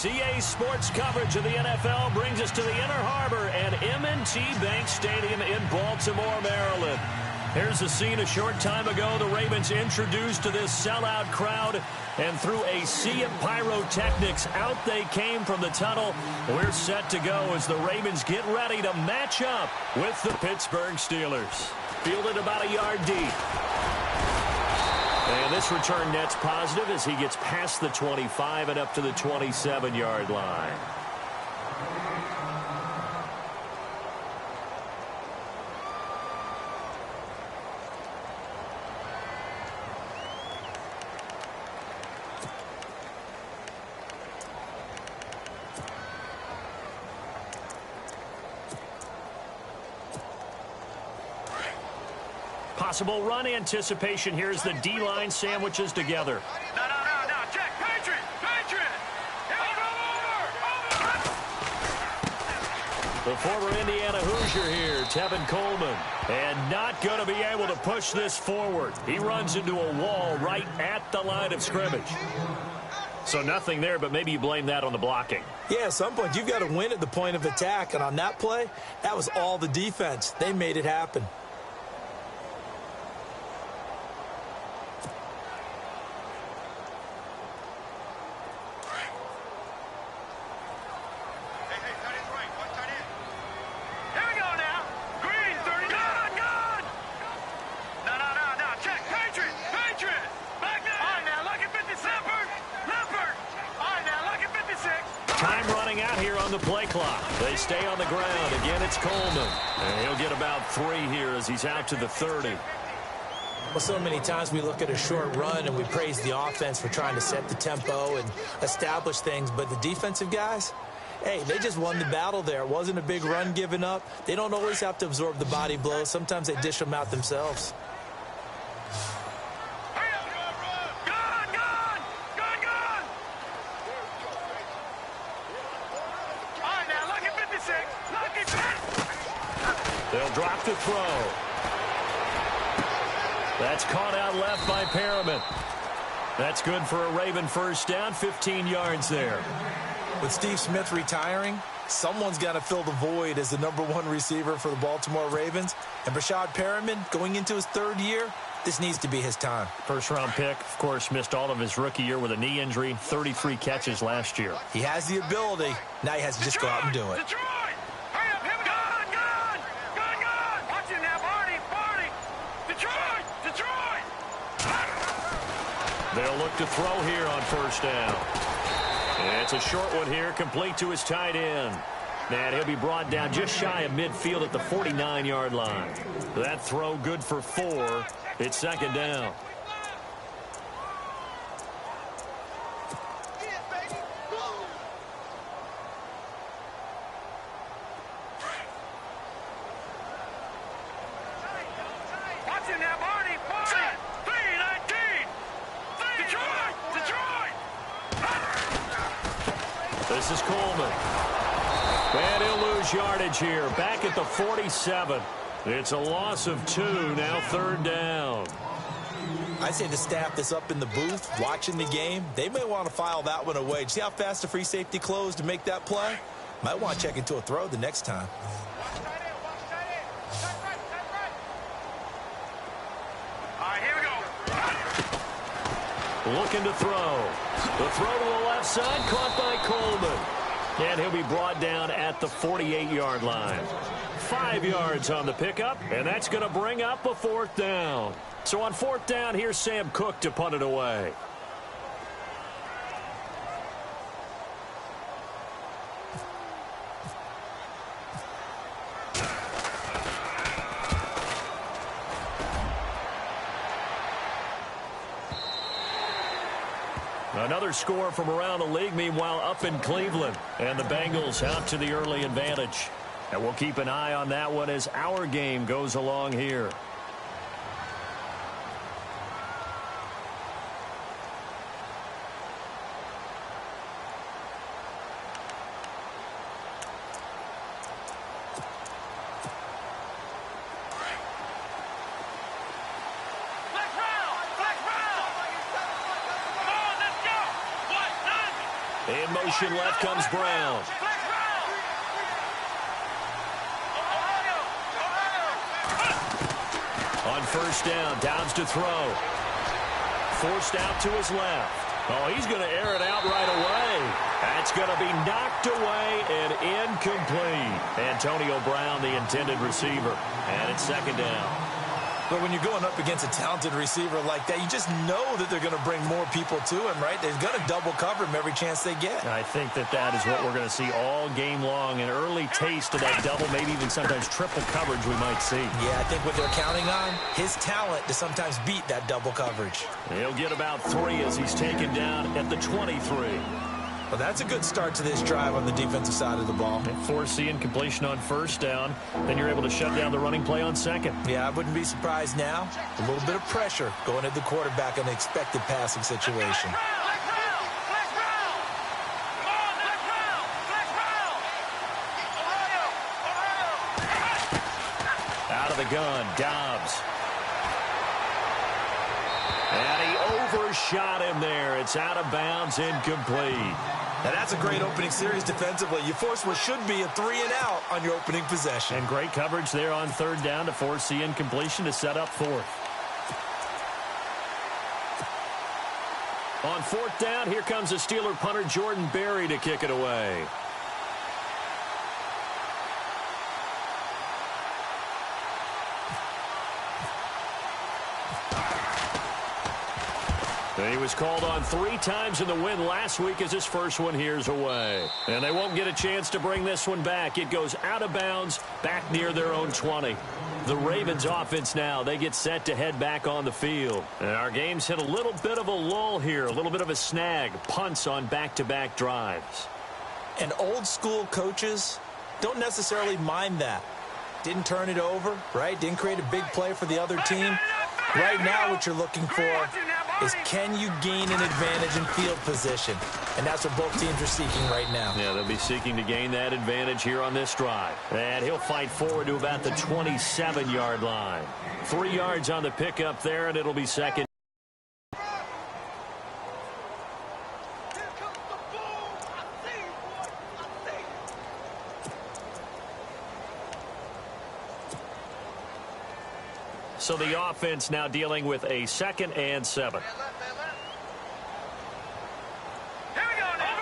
CA Sports coverage of the NFL brings us to the Inner Harbor and M&T Bank Stadium in Baltimore, Maryland. Here's the scene a short time ago. The Ravens introduced to this sellout crowd, and through a sea of pyrotechnics, out they came from the tunnel. We're set to go as the Ravens get ready to match up with the Pittsburgh Steelers. Fielded about a yard deep. And this return net's positive as he gets past the 25 and up to the 27-yard line. Possible run anticipation. Here's the D-line sandwiches together. No, check. Patriot! The former Indiana Hoosier here, Tevin Coleman. And not going to be able to push this forward. He runs into a wall right at the line of scrimmage. So nothing there, but maybe you blame that on the blocking. Yeah, at some point you've got to win at the point of attack. And on that play, that was all the defense. They made it happen. The play clock. They stay on the ground. Again, it's Coleman. And he'll get about 3 here as he's out to the 30. Well, so many times we look at a short run and we praise the offense for trying to set the tempo and establish things, but the defensive guys, hey, they just won the battle there. It wasn't a big run given up. They don't always have to absorb the body blows. Sometimes they dish them out themselves. They'll drop the throw. That's caught out left by Perriman. That's good for a Raven first down, 15 yards there. With Steve Smith retiring, someone's got to fill the void as the #1 receiver for the Baltimore Ravens. And Brashad Perriman, going into his 3rd year, this needs to be his time. First-round pick, of course, missed all of his rookie year with a knee injury, 33 catches last year. He has the ability. Now he has to just go out and do it. They'll look to throw here on first down. And it's a short one here, complete to his tight end. And he'll be brought down just shy of midfield at the 49-yard line. That throw good for 4. It's second down. This is Coleman. And he'll lose yardage here. Back at the 47. It's a loss of 2. Now 3rd down. I'd say the staff that's up in the booth watching the game, they may want to file that one away. See how fast the free safety closed to make that play? Might want to check into a throw the next time. All right, here we go. Looking to throw. The throw to the left side, caught by Coleman. And he'll be brought down at the 48-yard line. 5 yards on the pickup, and that's going to bring up a 4th down. So on 4th down, here's Sam Cook to punt it away. Another score from around the league, meanwhile, up in Cleveland. And the Bengals out to the early advantage. And we'll keep an eye on that one as our game goes along here. motion. Left comes Brown. On first down, Dobbs to throw. Forced out to his left. Oh, he's going to air it out right away. That's going to be knocked away and incomplete. Antonio Brown, the intended receiver. And it's second down. But when you're going up against a talented receiver like that, you just know that they're going to bring more people to him, right? They're going to double cover him every chance they get. I think that is what we're going to see all game long. An early taste of that double, maybe even sometimes triple coverage we might see. Yeah, I think what they're counting on, his talent to sometimes beat that double coverage. He'll get about 3 as he's taken down at the 23. Well, that's a good start to this drive on the defensive side of the ball. Foreseeing completion on first down. Then you're able to shut down the running play on second. Yeah, I wouldn't be surprised now. A little bit of pressure going at the quarterback in an expected passing situation. Out of the gun, Dobbs. And he overshot him there. It's out of bounds, incomplete. Now, that's a great opening series defensively. You force what should be a 3-and-out on your opening possession. And great coverage there on third down to force the incompletion to set up fourth. On fourth down, here comes the Steeler punter Jordan Berry to kick it away. He was called on 3 times in the win last week as his first one here's away. And they won't get a chance to bring this one back. It goes out of bounds back near their own 20. The Ravens offense now, they get set to head back on the field. And our game's hit a little bit of a lull here, a little bit of a snag. Punts on back-to-back drives. And old school coaches don't necessarily mind that. Didn't turn it over, right? Didn't create a big play for the other team. Right now what you're looking for is can you gain an advantage in field position? And that's what both teams are seeking right now. Yeah, they'll be seeking to gain that advantage here on this drive. And he'll fight forward to about the 27-yard line. 3 yards on the pickup there, and it'll be second. So the offense now dealing with a 2nd and 7. Here we go now.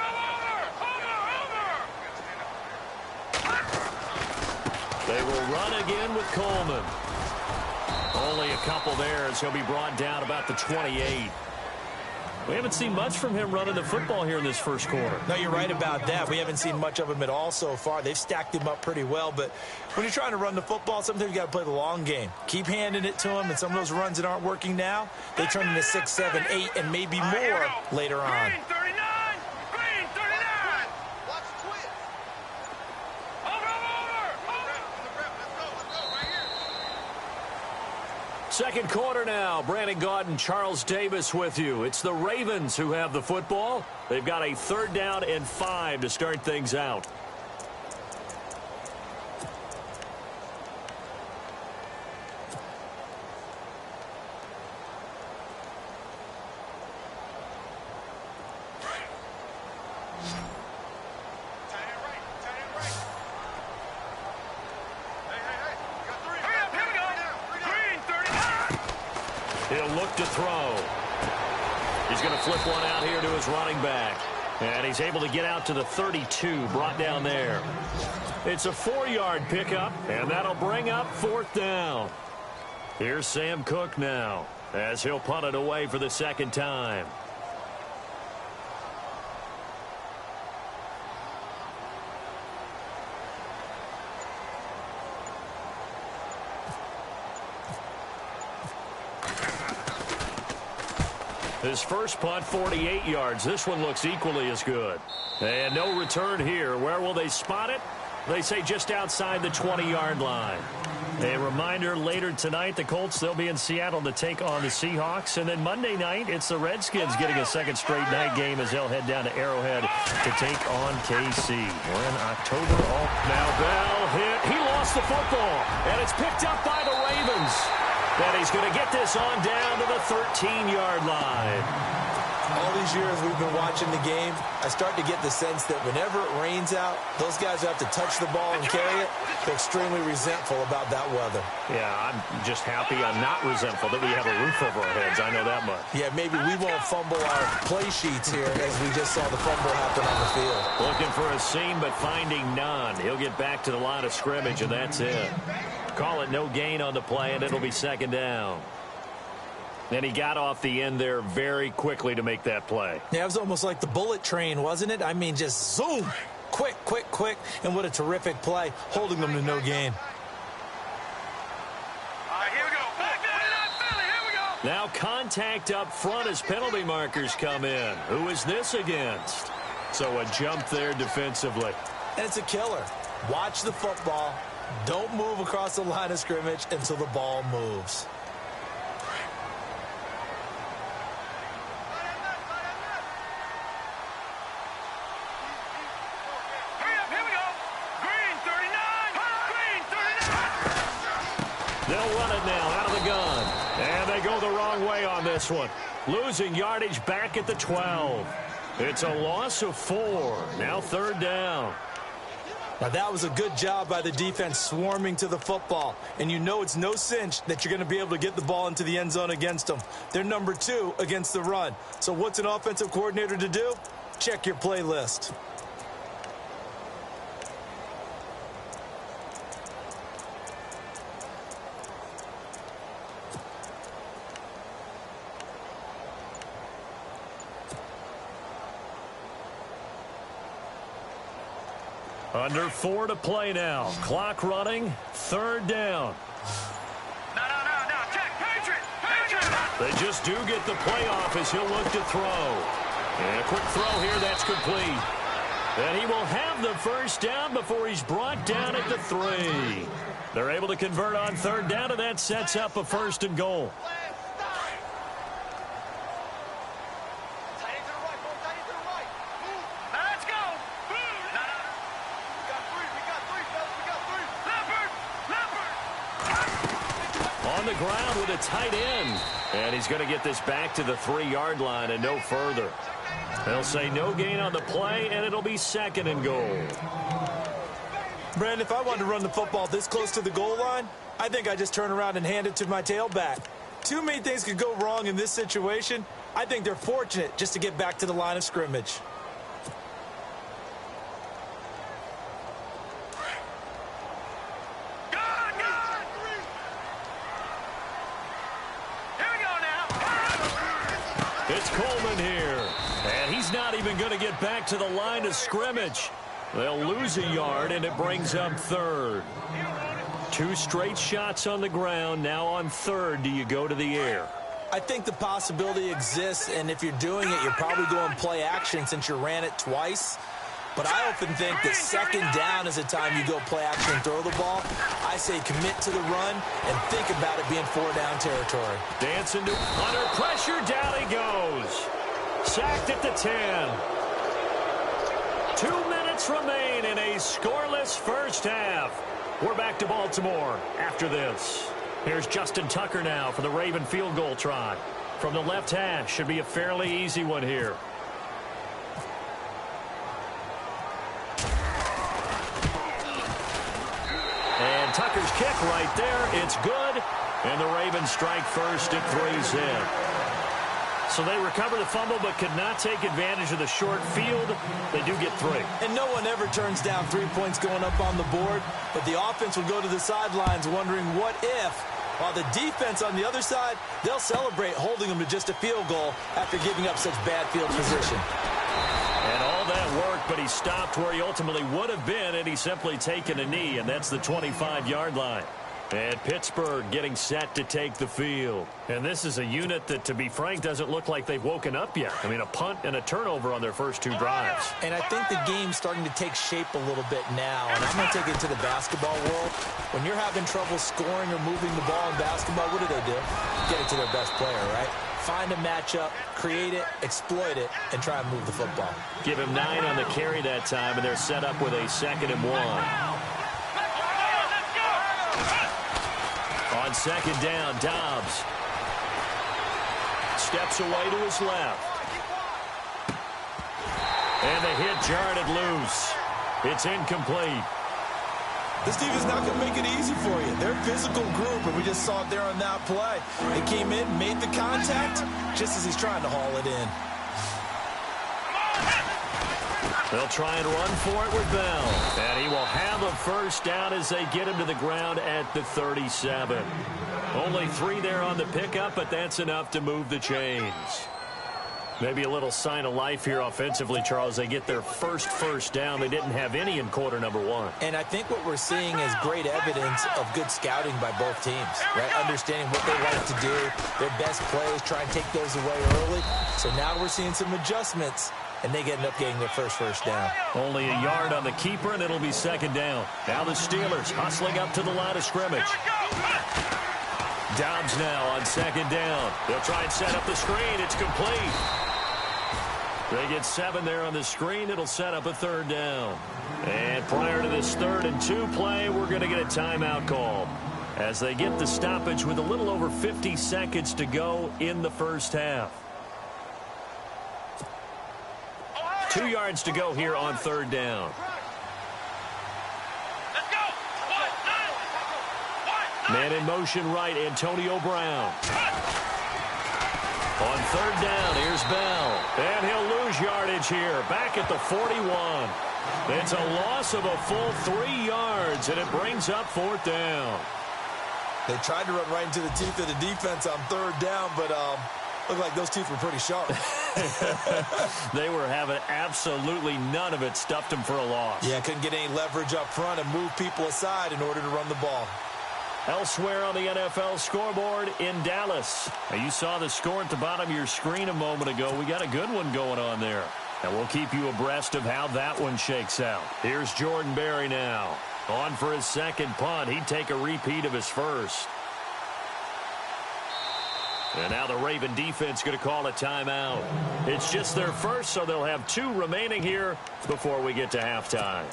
They will run again with Coleman. Only a couple there as he'll be brought down about the 28. We haven't seen much from him running the football here in this first quarter. No, you're right about that. We haven't seen much of him at all so far. They've stacked him up pretty well, but when you're trying to run the football, sometimes you got to play the long game. Keep handing it to him, and some of those runs that aren't working now, they turn into 6, 7, 8, and maybe more later on. Green 39! Green 39! Watch the twist. Second quarter now. Brandon Gaudin and Charles Davis with you. It's the Ravens who have the football. They've got a 3rd down and 5 to start things out. He'll look to throw. He's going to flip one out here to his running back. And he's able to get out to the 32, brought down there. It's a 4-yard pickup, and that'll bring up 4th down. Here's Sam Cook now, as he'll punt it away for the 2nd time. His first punt, 48 yards. This one looks equally as good. And no return here. Where will they spot it? They say just outside the 20-yard line. A reminder, later tonight, the Colts, they'll be in Seattle to take on the Seahawks. And then Monday night, it's the Redskins getting a 2nd straight night game as they'll head down to Arrowhead to take on KC. We're in October. Now Bell hit. He lost the football. And it's picked up by the Ravens. And he's going to get this on down to the 13-yard line. All these years we've been watching the game, I start to get the sense that whenever it rains out, those guys who have to touch the ball and carry it, they're extremely resentful about that weather. Yeah, I'm just happy I'm not resentful that we have a roof over our heads. I know that much. Yeah, maybe we won't fumble our play sheets here as we just saw the fumble happen on the field. Looking for a seam, but finding none. He'll get back to the line of scrimmage, and that's it. Call it no gain on the play, and it'll be second down. And he got off the end there very quickly to make that play. Yeah, it was almost like the bullet train, wasn't it? I mean, just zoom. Quick, quick, quick. And what a terrific play, holding them to no gain. Here we go. Back there in that Philly. Here we go. Now contact up front as penalty markers come in. Who is this against? So a jump there defensively. And it's a killer. Watch the football. Don't move across the line of scrimmage until the ball moves. They'll run it now out of the gun. And they go the wrong way on this one. Losing yardage back at the 12. It's a loss of 4. Now third down. Now that was a good job by the defense swarming to the football. And you know it's no cinch that you're going to be able to get the ball into the end zone against them. They're number 2 against the run. So what's an offensive coordinator to do? Check your playlist. Under 4 to play now. Clock running. Third down. No. Check. Patriot. They just do get the play off as he'll look to throw. And a quick throw here. That's complete. And he will have the first down before he's brought down at the 3. They're able to convert on third down, and that sets up a first and goal. On the ground with a tight end. And he's going to get this back to the 3-yard line and no further. They'll say no gain on the play, and it'll be second and goal. Brandon, if I wanted to run the football this close to the goal line, I think I just turn around and hand it to my tailback. Too many things could go wrong in this situation. I think they're fortunate just to get back to the line of scrimmage. It's Coleman here, and he's not even going to get back to the line of scrimmage. They'll lose a yard, and it brings up third. 2 straight shots on the ground. Now on third, do you go to the air? I think the possibility exists, and if you're doing it, you're probably going play action since you ran it twice. But I often think that second down is the time you go play action and throw the ball. I say commit to the run and think about it being 4-down territory. Dancing to under pressure, down he goes. Sacked at the 10. 2 minutes remain in a scoreless first half. We're back to Baltimore after this. Here's Justin Tucker now for the Raven field goal try. From the left hash, should be a fairly easy one here. And Tucker's kick right there. It's good. And the Ravens strike first at 3's in. So they recover the fumble but could not take advantage of the short field. They do get 3. And no one ever turns down 3 points going up on the board. But the offense will go to the sidelines wondering what if. While the defense on the other side, they'll celebrate holding them to just a field goal after giving up such bad field position. And all that work, but he stopped where he ultimately would have been, and he's simply taken a knee, and that's the 25-yard line. And Pittsburgh getting set to take the field. And this is a unit that, to be frank, doesn't look like they've woken up yet. I mean, a punt and a turnover on their first 2 drives. And I think the game's starting to take shape a little bit now. And I'm going to take it to the basketball world. When you're having trouble scoring or moving the ball in basketball, what do? Get it to their best player, right? Find a matchup, create it, exploit it, and try and move the football. Give him 9 on the carry that time, and they're set up with a 2nd and 1. On second down, Dobbs steps away to his left. And the hit jarred it loose. It's incomplete. This team is not going to make it easy for you. They're a physical group, and we just saw it there on that play. They came in, made the contact, just as he's trying to haul it in. They'll try and run for it with Bell. And he will have a first down as they get him to the ground at the 37. Only 3 there on the pickup, but that's enough to move the chains. Maybe a little sign of life here offensively, Charles. They get their first down. They didn't have any in quarter number 1. And I think what we're seeing is great evidence of good scouting by both teams, right? Understanding what they like to do, their best plays, try and take those away early. So now we're seeing some adjustments, and they end up getting their first down. Only a yard on the keeper, and it'll be 2nd down. Now the Steelers hustling up to the line of scrimmage. Dobbs now on 2nd down. They'll try and set up the screen. It's complete. They get 7 there on the screen. It'll set up a 3rd down. And prior to this 3rd and 2 play, we're going to get a timeout call as they get the stoppage with a little over 50 seconds to go in the first half. 2 yards to go here on 3rd down. Man in motion right, Antonio Brown. On 3rd down, here's Bell. And he'll lose yardage here, back at the 41. It's a loss of a full 3 yards, and it brings up 4th down. They tried to run right into the teeth of the defense on 3rd down, but looked like those teeth were pretty sharp. They were having absolutely none of it, stuffed them for a loss. Yeah, couldn't get any leverage up front and move people aside in order to run the ball. Elsewhere on the NFL scoreboard in Dallas. Now, you saw the score at the bottom of your screen a moment ago. We got a good one going on there. And we'll keep you abreast of how that one shakes out. Here's Jordan Berry now. On for his 2nd punt. He'd take a repeat of his first. And now the Raven defense going to call a timeout. It's just their first, so they'll have 2 remaining here before we get to halftime.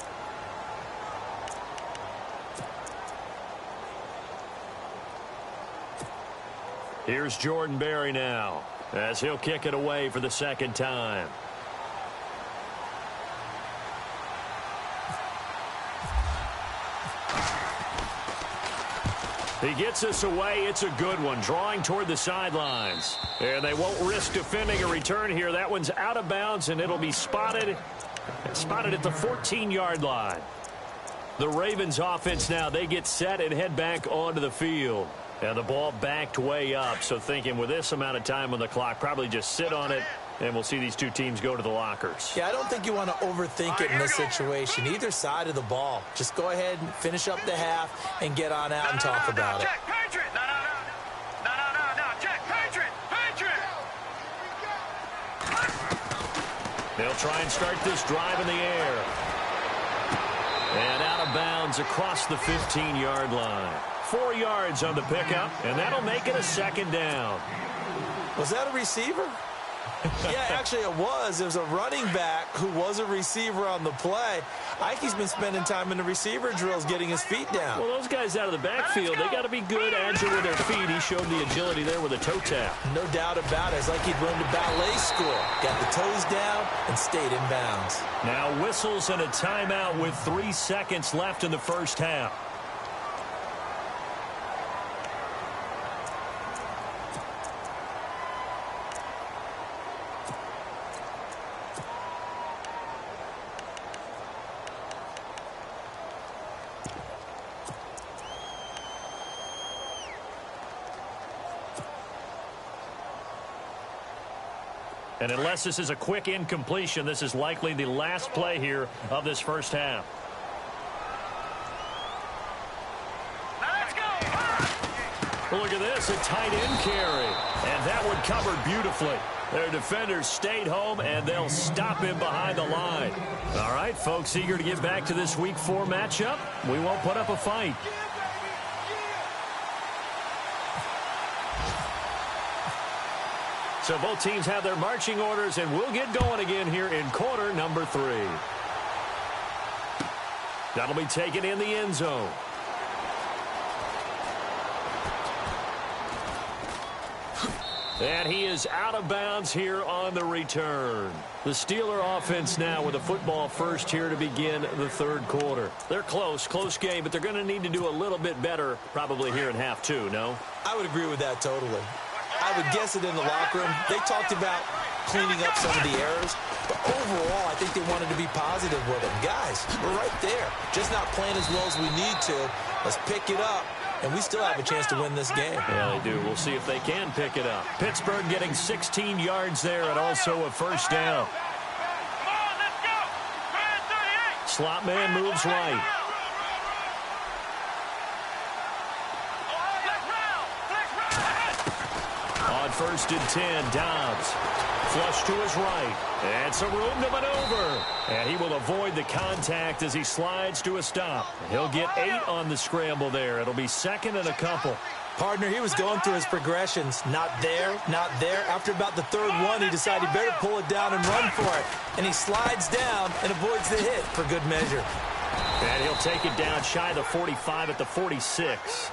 Here's Jordan Berry now as he'll kick it away for the 2nd time. He gets us away. It's a good one, drawing toward the sidelines. And they won't risk defending a return here. That one's out of bounds, and it'll be spotted at the 14-yard line. The Ravens offense now, they get set and head back onto the field. And the ball backed way up, so thinking with this amount of time on the clock, probably just sit on it, and we'll see these 2 teams go to the lockers. Yeah, I don't think you want to overthink it in this situation. Either side of the ball. Just go ahead and finish up the half and get on out and talk about it. They'll try and start this drive in the air. And out of bounds across the 15-yard line. 4 yards on the pickup, and that'll make it a 2nd down. Was that a receiver? Yeah, actually it was. It was a running back who was a receiver on the play. Ike's been spending time in the receiver drills getting his feet down. Well, those guys out of the backfield, they got to be good, agile with their feet. He showed the agility there with a toe tap. No doubt about it. It's like he'd run to ballet school. Got the toes down and stayed in bounds. Now whistles and a timeout with 3 seconds left in the first half. And unless this is a quick incompletion, this is likely the last play here of this first half. Let's go. Well, look at this, a tight end carry. And that one covered beautifully. Their defenders stayed home, and they'll stop him behind the line. All right, folks, eager to get back to this Week 4 matchup. We won't put up a fight. So both teams have their marching orders, and we'll get going again here in quarter number 3. That'll be taken in the end zone. And he is out of bounds here on the return. The Steeler offense now with a football first here to begin the third quarter. They're close game, but they're going to need to do a little bit better probably here in half two, no? I would agree with that totally. I would guess it in the locker room. They talked about cleaning up some of the errors, but overall, I think they wanted to be positive with them. Guys, we're right there. Just not playing as well as we need to. Let's pick it up. And we still have a chance to win this game. Yeah, they do. We'll see if they can pick it up. Pittsburgh getting 16 yards there and also a first down. Come on, let's go. Try 38. Slot man moves right. On first and 10, Dobbs. Flush to his right. And some room to maneuver. And he will avoid the contact as he slides to a stop. He'll get 8 on the scramble there. It'll be second and a couple. Partner, he was going through his progressions. Not there, not there. After about the third one, he decided he better pull it down and run for it. And he slides down and avoids the hit for good measure. And he'll take it down shy of the 45 at the 46.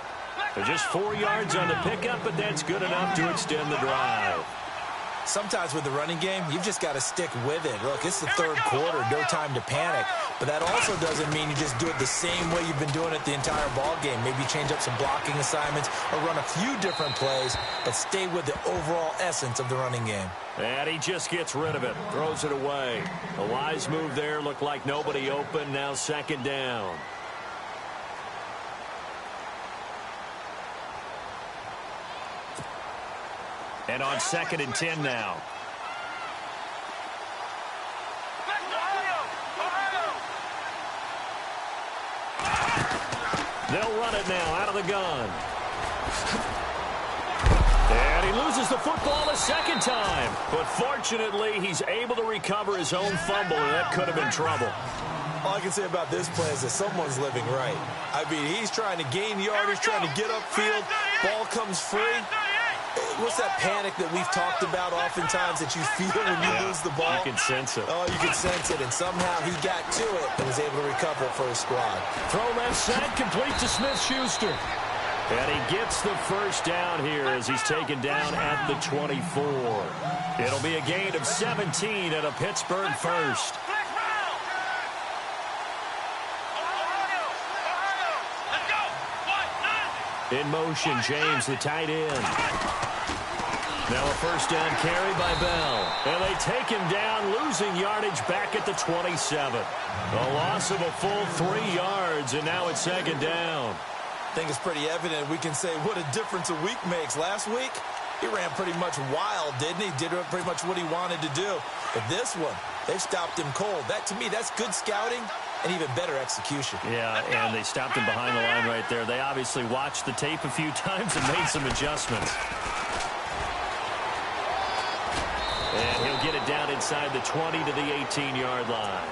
They're just 4 yards on the pickup, but that's good enough to extend the drive. Sometimes with the running game, you've just got to stick with it. Look, it's the third quarter, no time to panic. But that also doesn't mean you just do it the same way you've been doing it the entire ball game. Maybe change up some blocking assignments or run a few different plays, but stay with the overall essence of the running game. And he just gets rid of it, throws it away. A wise move there, looked like nobody open, now second down. And on second and 10 now. They'll run it now out of the gun. And he loses the football a second time. But fortunately, he's able to recover his own fumble, and that could have been trouble. All I can say about this play is that someone's living right. I mean, he's trying to gain yardage, trying to get upfield. Ball comes free. What's that panic that we've talked about oftentimes that you feel when you lose the ball? You can sense it. Oh, you can sense it, and somehow he got to it and was able to recover it for his squad. Throw left side, complete to Smith-Schuster. And he gets the first down here as he's taken down at the 24. It'll be a gain of 17 and a Pittsburgh first. In motion, James, the tight end. Now a first down carry by Bell. And they take him down, losing yardage back at the 27. A loss of a full 3 yards, and now it's second down. I think it's pretty evident. We can say what a difference a week makes. Last week, he ran pretty much wild, didn't he? Did pretty much what he wanted to do. But this one, they've stopped him cold. That, to me, that's good scouting and even better execution. Yeah, and they stopped him behind the line right there. They obviously watched the tape a few times and made some adjustments. And he'll get it down inside the 20 to the 18-yard line.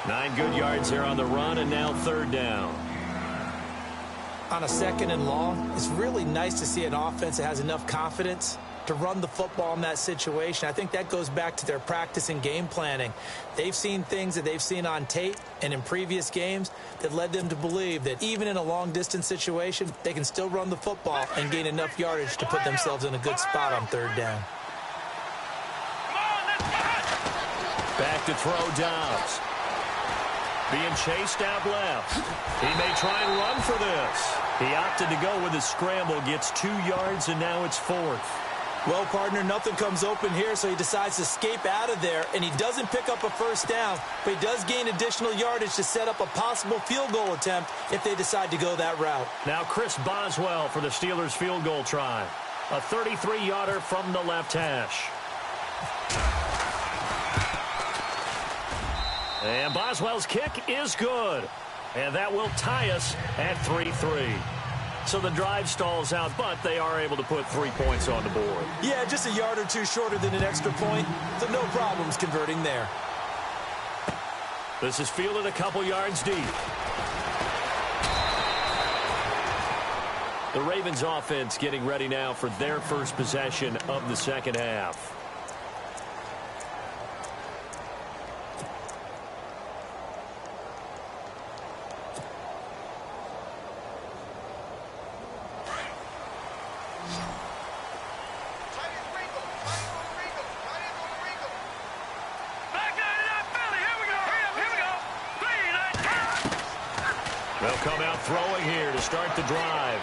9 good yards there on the run, and now third down. On a second and long, it's really nice to see an offense that has enough confidence to run the football in that situation. I think that goes back to their practice and game planning. They've seen things that they've seen on tape and in previous games that led them to believe that even in a long-distance situation, they can still run the football and gain enough yardage to put themselves in a good spot on third down. Back to throw Dobbs. Being chased out left. He may try and run for this. He opted to go with a scramble, gets 2 yards, and now it's fourth. Well, partner, nothing comes open here, so he decides to escape out of there, and he doesn't pick up a first down, but he does gain additional yardage to set up a possible field goal attempt if they decide to go that route. Now Chris Boswell for the Steelers field goal try. A 33-yarder from the left hash. And Boswell's kick is good. And that will tie us at 3-3. So the drive stalls out, but they are able to put 3 points on the board. Yeah, just a yard or two shorter than an extra point, so no problems converting there. This is fielded a couple yards deep. The Ravens offense getting ready now for their first possession of the second half. They'll come out throwing here to start the drive.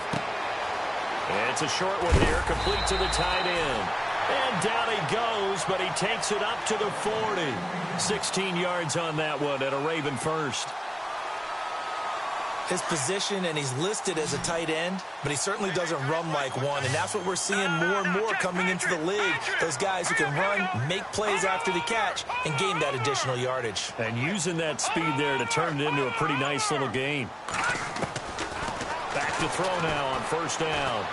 And it's a short one here, complete to the tight end. And down he goes, but he takes it up to the 40. 16 yards on that one at a Raven first. His position, and he's listed as a tight end, but he certainly doesn't run like one, and that's what we're seeing more and more coming into the league. Those guys who can run, make plays after the catch, and gain that additional yardage. And using that speed there to turn it into a pretty nice little gain. Back to throw now on first down.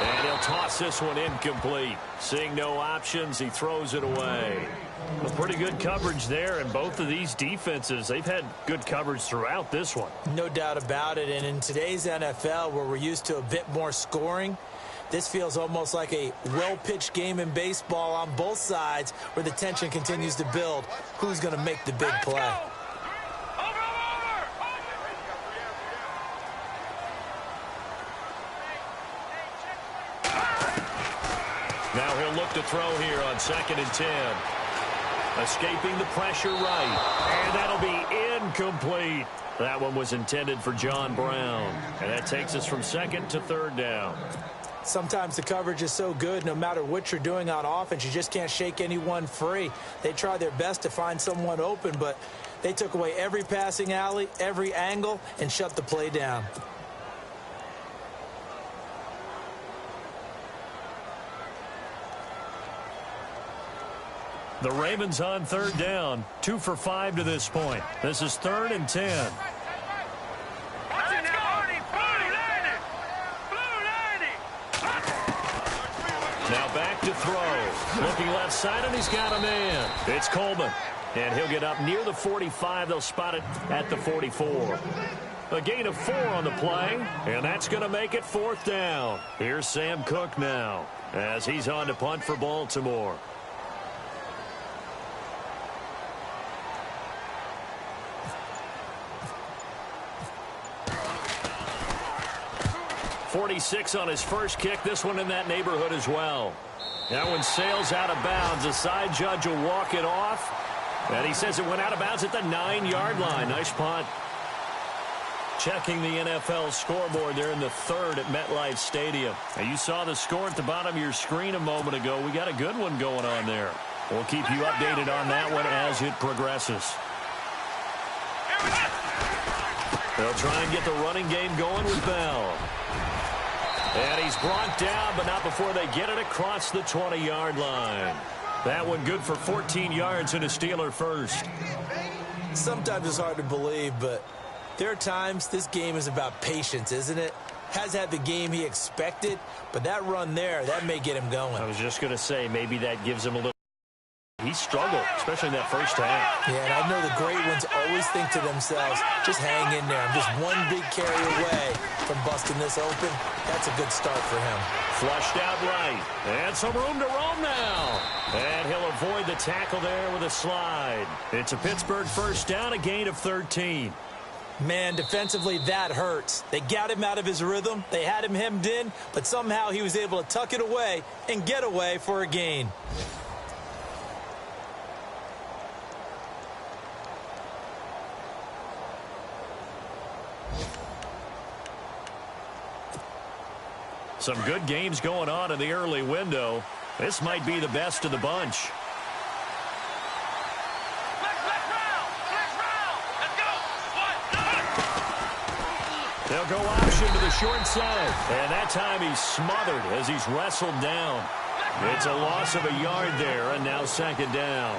And he'll toss this one incomplete. Seeing no options, he throws it away. A pretty good coverage there, and both of these defenses, they've had good coverage throughout this one. No doubt about it, and in today's NFL, where we're used to a bit more scoring, this feels almost like a well-pitched game in baseball on both sides, where the tension continues to build. Who's going to make the big play? Now he'll look to throw here on 2nd and 10. Escaping the pressure right. And that'll be incomplete. That one was intended for John Brown. And that takes us from 2nd to 3rd down. Sometimes the coverage is so good, no matter what you're doing on offense, you just can't shake anyone free. They try their best to find someone open, but they took away every passing alley, every angle, and shut the play down. The Ravens on 3rd down, 2 for 5 to this point. This is 3rd and 10. Now back to throw. Looking left side, and he's got a man. It's Coleman. And he'll get up near the 45. They'll spot it at the 44. A gain of 4 on the play, and that's going to make it 4th down. Here's Sam Cook now as he's on to punt for Baltimore. .46 on his first kick. This one in that neighborhood as well. That one sails out of bounds. The side judge will walk it off. And he says it went out of bounds at the 9-yard line. Nice punt. Checking the NFL scoreboard there in the 3rd at MetLife Stadium. Now you saw the score at the bottom of your screen a moment ago. We got a good one going on there. We'll keep you updated on that one as it progresses. They'll try and get the running game going with Bell. And he's brought down, but not before they get it across the 20-yard line. That one good for 14 yards and a Steeler first. Sometimes it's hard to believe, but there are times this game is about patience, isn't it? Has had the game he expected, but that run there, that may get him going. I was just going to say, maybe that gives him a little. He struggled, especially in that first half. Yeah, and I know the great ones always think to themselves, just hang in there. I'm just one big carry away from busting this open. That's a good start for him. Flushed out right. And some room to roam now. And he'll avoid the tackle there with a slide. It's a Pittsburgh first down, a gain of 13. Man, defensively, that hurts. They got him out of his rhythm. They had him hemmed in, but somehow he was able to tuck it away and get away for a gain. Some good games going on in the early window. This might be the best of the bunch. They'll go option to the short side. And that time he's smothered as he's wrestled down. It's a loss of a yard there, and now 2nd down.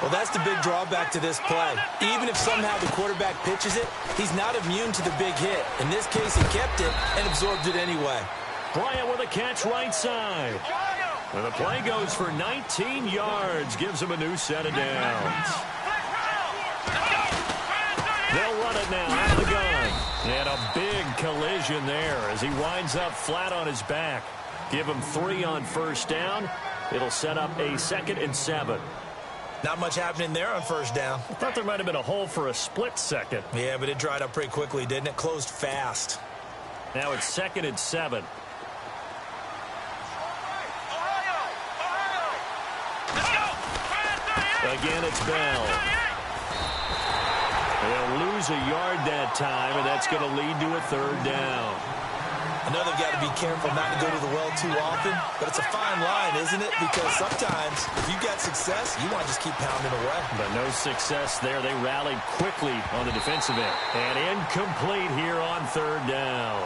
Well, that's the big drawback to this play. Even if somehow the quarterback pitches it, he's not immune to the big hit. In this case, he kept it and absorbed it anyway. Bryant with a catch right side. And the play goes for 19 yards. Gives him a new set of downs. They'll run it now out of the gun. And a big collision there as he winds up flat on his back. Give him 3 on first down. It'll set up a 2nd and 7. Not much happening there on first down. I thought there might have been a hole for a split second. Yeah, but it dried up pretty quickly, didn't it? Closed fast. Now it's 2nd and 7. Again, it's Bell. They'll lose lose a yard that time, and that's going to lead to a third down. I know they've got to be careful not to go to the well too often, but it's a fine line, isn't it? Because sometimes if you've got success, you want to just keep pounding away. But no success there. They rallied quickly on the defensive end. And incomplete here on third down.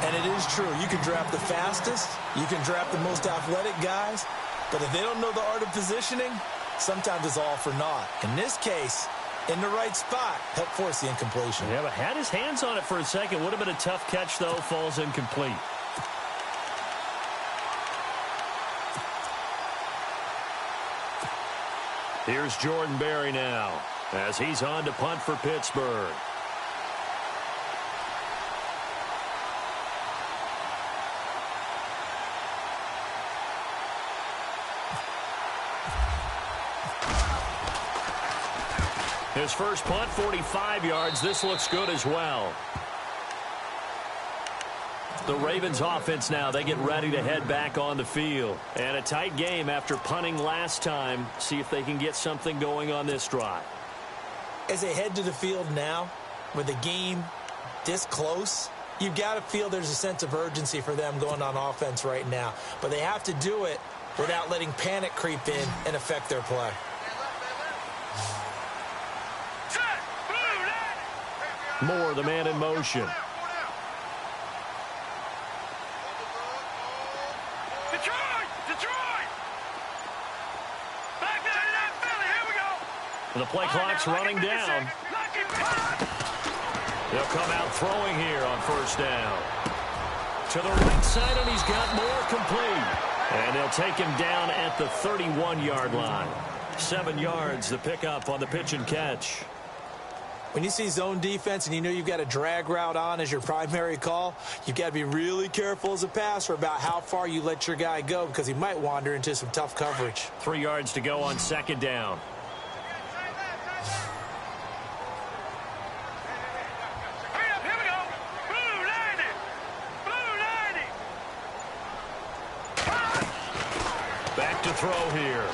And it is true. You can draft the fastest. You can draft the most athletic guys. But if they don't know the art of positioning, sometimes it's all for naught. In this case, in the right spot, helped force the incompletion. Yeah, but had his hands on it for a second. Would have been a tough catch, though. Falls incomplete. Here's Jordan Berry now as he's on to punt for Pittsburgh. His first punt, 45 yards. This looks good as well. The Ravens offense now, they get ready to head back on the field. And a tight game after punting last time. See if they can get something going on this drive. As they head to the field now, with the game this close, you've got to feel there's a sense of urgency for them going on offense right now. But they have to do it without letting panic creep in and affect their play. Moore, the man in motion. Detroit! Back down to that Philly. Here we go. The play clock's running down. They'll come out throwing here on first down. To the right side, and he's got Moore complete. And they'll take him down at the 31-yard line. 7 yards, the pickup on the pitch and catch. When you see zone defense and you know you've got a drag route on as your primary call, you've got to be really careful as a passer about how far you let your guy go because he might wander into some tough coverage. 3 yards to go on second down. Here we go. Blue 90. Back to throw here.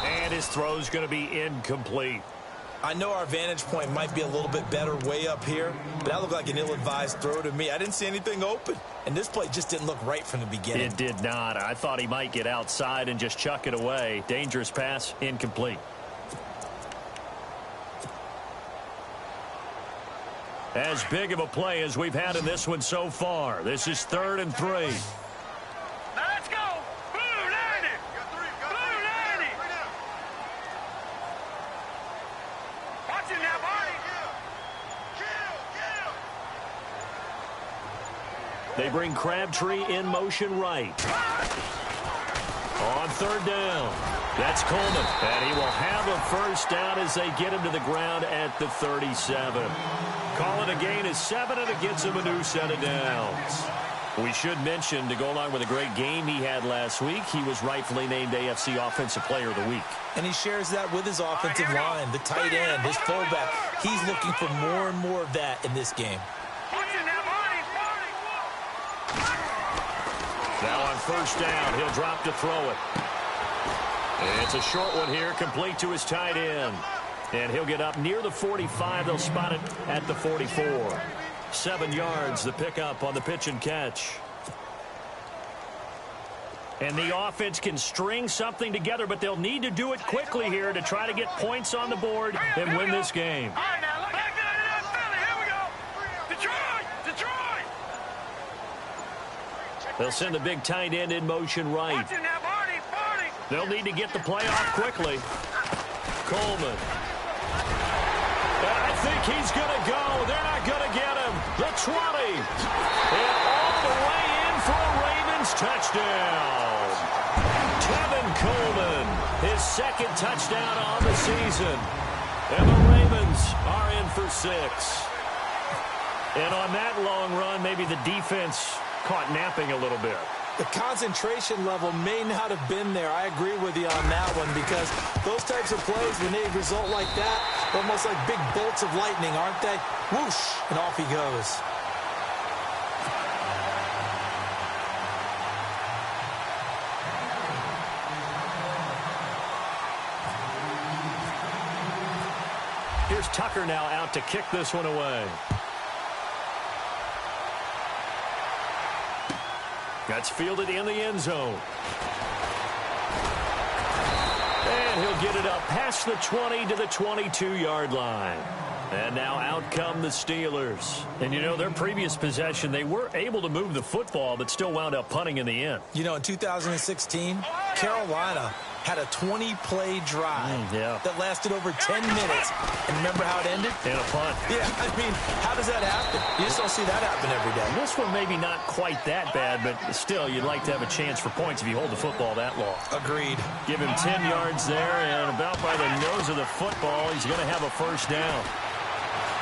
And his throw's going to be incomplete. I know our vantage point might be a little bit better way up here, but that looked like an ill-advised throw to me. I didn't see anything open, and this play just didn't look right from the beginning. It did not. I thought he might get outside and just chuck it away. Dangerous pass, incomplete. As big of a play as we've had in this one so far. This is 3rd and 3. Now let's go. Blue 90. Blue 90. Watch it now, Barney. They bring Crabtree in motion right. On 3rd down. That's Coleman. And he will have a first down as they get him to the ground at the 37. Call it a gain of 7, and it gets him a new set of downs. We should mention, to go along with a great game he had last week, he was rightfully named AFC Offensive Player of the Week. And he shares that with his offensive line, the tight end, his fullback. He's looking for more and more of that in this game. Now on first down, he'll drop to throw it. And it's a short one here, complete to his tight end. And he'll get up near the 45. They'll spot it at the 44. 7 yards, the pickup on the pitch and catch. And the offense can string something together, but they'll need to do it quickly here to try to get points on the board and win this game. All right, now, look back there to that Philly. Here we go. Detroit! They'll send the big tight end in motion right. Watch it now, Barney. They'll need to get the play off quickly. Coleman. I think he's going to go. They're not going to get him. The 20. And all the way in for a Ravens touchdown. Tevin Coleman, his 2nd touchdown on the season. And the Ravens are in for 6. And on that long run, maybe the defense caught napping a little bit. The concentration level may not have been there. I agree with you on that one because those types of plays, when they result like that, they're almost like big bolts of lightning, aren't they? Whoosh, and off he goes. Here's Tucker now out to kick this one away. That's fielded in the end zone. And he'll get it up past the 20 to the 22-yard line. And now out come the Steelers. And, you know, their previous possession, they were able to move the football, but still wound up punting in the end. You know, in 2016, Carolina had a 20-play drive that lasted over 10 minutes. And remember how it ended? And a punt. Yeah, I mean, how does that happen? You just don't see that happen every day. This one maybe not quite that bad, but still, you'd like to have a chance for points if you hold the football that long. Agreed. Give him 10 yards there, and about by the nose of the football, he's going to have a first down.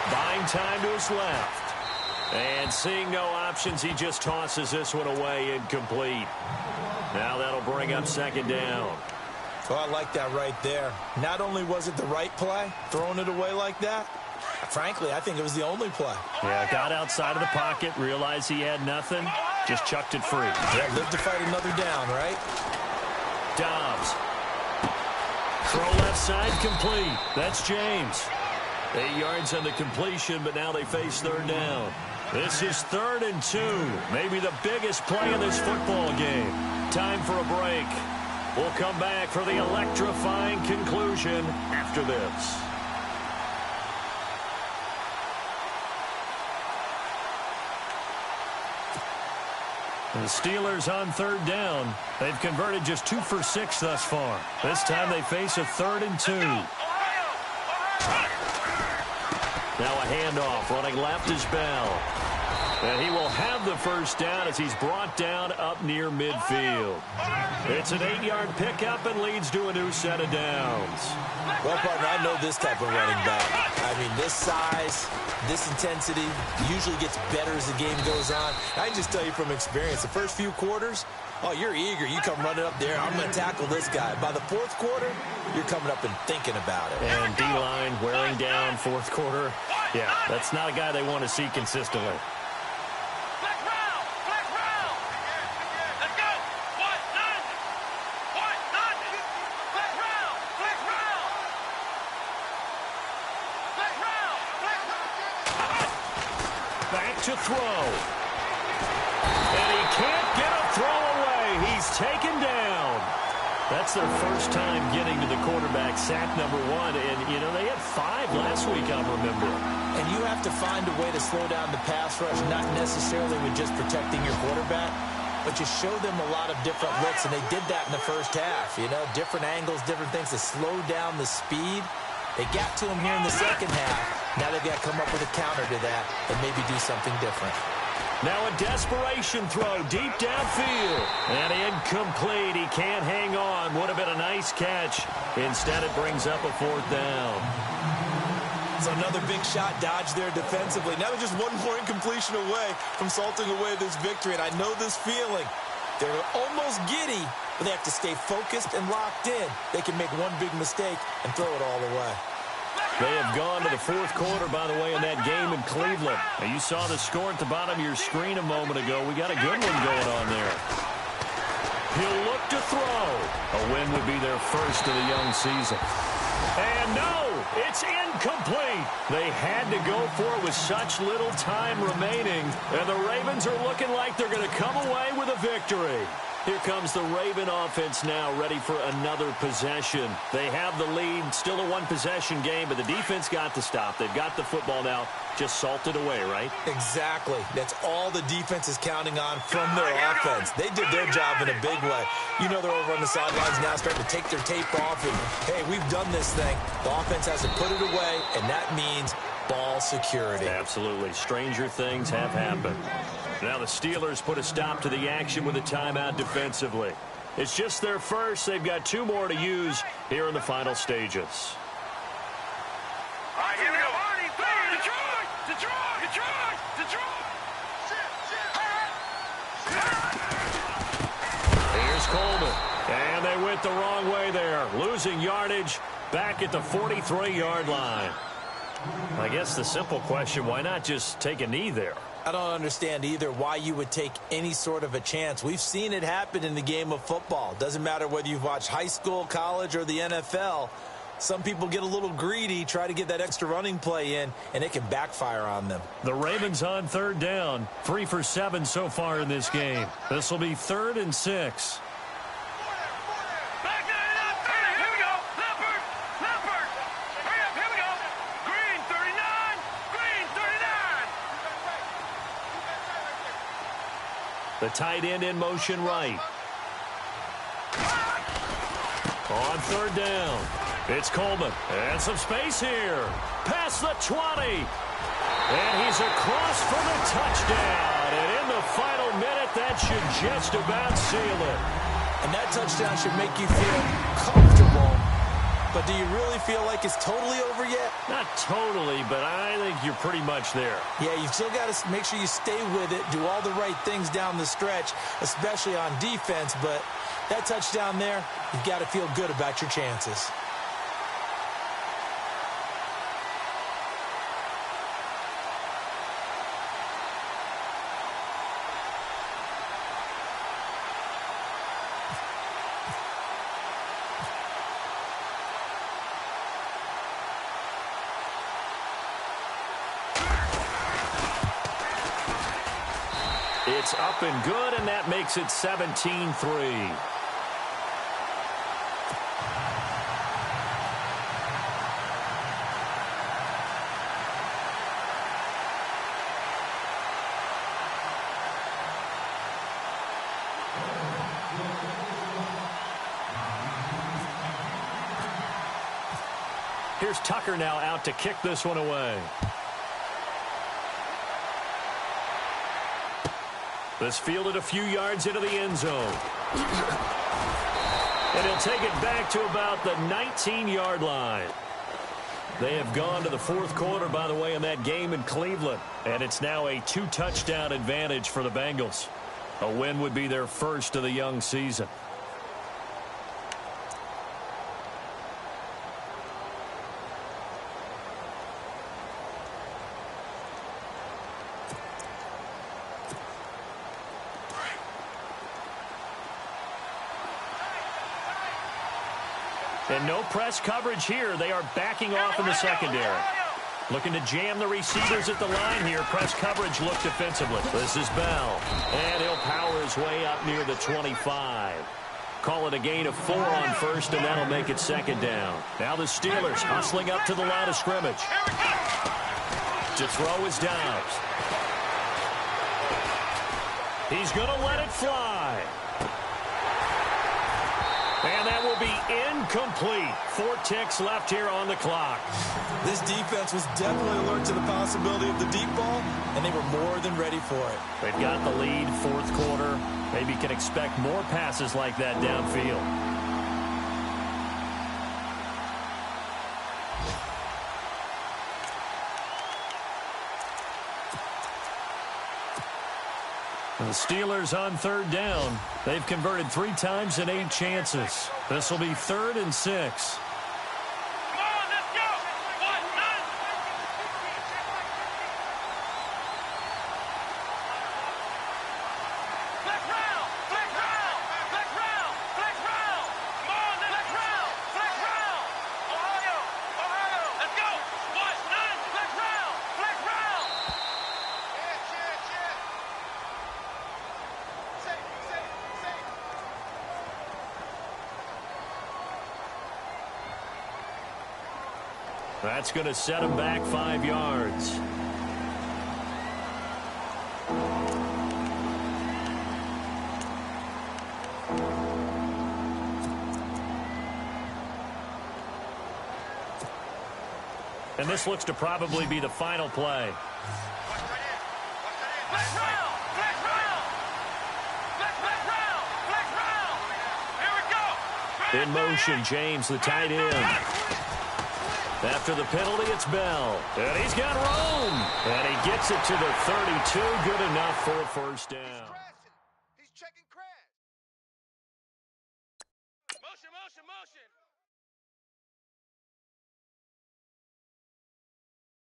Buying time to his left. And seeing no options, he just tosses this one away, incomplete. Now that'll bring up second down. Oh, I like that right there. Not only was it the right play, throwing it away like that, frankly, I think it was the only play. Yeah, got outside of the pocket, realized he had nothing, just chucked it free. Yeah, live to fight another down, right? Dobbs. Throw left side, complete. That's James. 8 yards on the completion, but now they face third down. This is 3rd and 2. Maybe the biggest play in this football game. Time for a break. We'll come back for the electrifying conclusion after this. The Steelers on third down. They've converted just 2 for 6 thus far. This time they face a 3rd and 2. Now a handoff, running left is Bell. And he will have the first down as he's brought down up near midfield. It's an 8-yard pickup and leads to a new set of downs. Well, partner, I know this type of running back. I mean, this size, this intensity usually gets better as the game goes on. I can just tell you from experience, the first few quarters, oh, you're eager. You come running up there. I'm going to tackle this guy. By the 4th quarter, you're coming up and thinking about it. And D-line wearing down 4th quarter. Yeah, that's not a guy they want to see consistently. Back to throw. And he can't get a throw away. He's taken down. That's their first time getting to the quarterback, sack number 1. And, you know, they had 5 last week, I remember. And you have to find a way to slow down the pass rush, not necessarily with just protecting your quarterback, but you show them a lot of different looks, and they did that in the first half. You know, different angles, different things to slow down the speed. They got to him here in the second half. Now they've got to come up with a counter to that and maybe do something different. Now a desperation throw deep downfield. And incomplete. He can't hang on. Would have been a nice catch. Instead, it brings up a 4th down. So another big shot dodge there defensively. Now they're just one more incompletion away from salting away this victory. And I know this feeling. They're almost giddy, but they have to stay focused and locked in. They can make one big mistake and throw it all away. They have gone to the 4th quarter, by the way, in that game in Cleveland. Now, you saw the score at the bottom of your screen a moment ago. We got a good one going on there. He'll look to throw. A win would be their first of the young season. And no, it's incomplete. They had to go for it with such little time remaining. And the Ravens are looking like they're going to come away with a victory. Here comes the Raven offense now, ready for another possession. They have the lead, still a one-possession game, but the defense got to stop. They've got the football now, just salted away, right? Exactly. That's all the defense is counting on from their offense. They did their job in a big way. You know they're over on the sidelines now starting to take their tape off and, hey, we've done this thing. The offense has to put it away, and that means ball security. Absolutely. Stranger things have happened. Now the Steelers put a stop to the action with a timeout defensively. It's just their first. They've got 2 more to use here in the final stages. All right, here we go. Detroit! Detroit! Detroit! Detroit! Here's Coleman. And they went the wrong way there. Losing yardage back at the 43-yard line. I guess the simple question, why not just take a knee there? I don't understand either why you would take any sort of a chance. We've seen it happen in the game of football. Doesn't matter whether you've watched high school, college, or the NFL. Some people get a little greedy, try to get that extra running play in, and it can backfire on them. The Ravens on third down. 3 for 7 so far in this game. This will be 3rd and 6. The tight end in motion right. On third down, it's Coleman. And some space here. Past the 20. And he's across for the touchdown. And in the final minute, that should just about seal it. And that touchdown should make you feel comfortable. But do you really feel like it's totally over yet? Not totally, but I think you're pretty much there. Yeah, you've still got to make sure you stay with it, do all the right things down the stretch, especially on defense. But that touchdown there, you've got to feel good about your chances. It's up and good, and that makes it 17-3. Here's Tucker now out to kick this one away. This fielded a few yards into the end zone. And he'll take it back to about the 19-yard line. They have gone to the fourth quarter, by the way, in that game in Cleveland. And it's now a 2-touchdown advantage for the Bengals. A win would be their first of the young season. And no press coverage here. They are backing off in the secondary. Looking to jam the receivers at the line here. Press coverage look defensively. This is Bell. And he'll power his way up near the 25. Call it a gain of 4 on first, and that'll make it second down. Now the Steelers hustling up to the line of scrimmage. To throw is Dobbs. He's going to let it fly. And that will be incomplete. 4 ticks left here on the clock. This defense was definitely alert to the possibility of the deep ball, and they were more than ready for it. They've got the lead, fourth quarter. Maybe can expect more passes like that downfield. The Steelers on third down. They've converted 3 times in 8 chances. This will be 3rd and 6. That's going to set him back 5 yards. And this looks to probably be the final play. In motion, James, the tight end. After the penalty, it's Bell. And he's got room. And he gets it to the 32. Good enough for a first down.